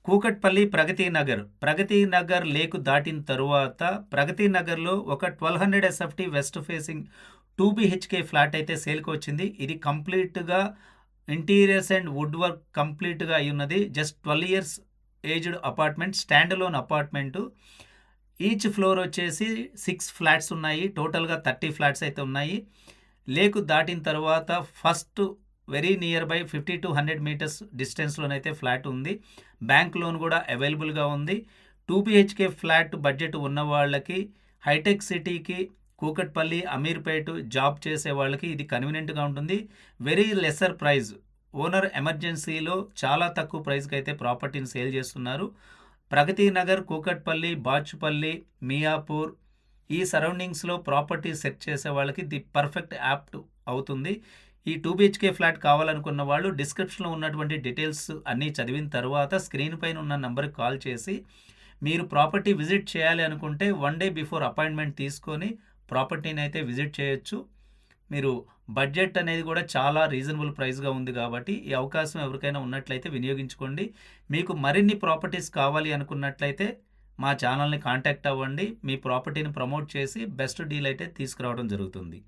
Kukatpally Pragathi Nagar. Pragathi Nagar lake దాటిన తరువాత ప్రగతి నగర్‌లో ఒక 1200 SFT west facing 2 BHK flat అయితే సేల్‌కి వచ్చింది. ఇది కంప్లీట్‌గా ఇంటీరియర్స్ అండ్ వుడ్ వర్క్ కంప్లీట్‌గా అయ్యున్నది. Just 12 years aged apartment. Stand alone apartment. Each floor వచ్చేసి 6 ఫ్లాట్స్ ఉన్నాయి. టోటల్‌గా 30 ఫ్లాట్స్ అయితే ఉన్నాయి. లేక్ దాటిన తర్వాత first very near by 50-100 metres డిస్టెన్స్‌లోనైతే ఫ్లాట్ ఉంది. బ్యాంక్ లోన్ కూడా అవైలబుల్‌గా ఉంది. 2 బీహెచ్‌కే ఫ్లాట్ బడ్జెట్ ఉన్న వాళ్ళకి హైటెక్ సిటీకి, కూకట్పల్లి, అమీర్పేట్ జాబ్ చేసే వాళ్ళకి ఇది కన్వీనియంట్‌గా ఉంటుంది. Very lesser price. ఓనర్ ఎమర్జెన్సీలో చాలా తక్కువ ప్రైస్‌కి అయితే ప్రాపర్టీని సేల్ చేస్తున్నారు. ప్రగతి నగర్, కూకట్పల్లి, బాచుపల్లి, మియాపూర్ ఈ సరౌండింగ్స్‌లో ప్రాపర్టీ సెర్చ్ చేసే వాళ్ళకి ది పర్ఫెక్ట్ యాప్ట్ అవుతుంది. ఈ 2 బీహెచ్‌కే ఫ్లాట్ కావాలనుకున్న వాళ్ళు డిస్క్రిప్షన్‌లో ఉన్నటువంటి డీటెయిల్స్ అన్నీ చదివిన తర్వాత స్క్రీన్ పైన ఉన్న నంబర్‌కి కాల్ చేసి మీరు ప్రాపర్టీ విజిట్ చేయాలి అనుకుంటే 1 డే బిఫోర్ అపాయింట్మెంట్ తీసుకొని ప్రాపర్టీని అయితే విజిట్ చేయొచ్చు. మీరు బడ్జెట్ అనేది కూడా చాలా రీజనబుల్ ప్రైస్‌గా ఉంది కాబట్టి ఈ అవకాశం ఎవరికైనా ఉన్నట్లయితే వినియోగించుకోండి. మీకు మరిన్ని ప్రాపర్టీస్ కావాలి అనుకున్నట్లయితే మా ఛానల్‌ని కాంటాక్ట్ అవ్వండి. మీ ప్రాపర్టీని ప్రమోట్ చేసి బెస్ట్ డీల్ అయితే తీసుకురావడం జరుగుతుంది.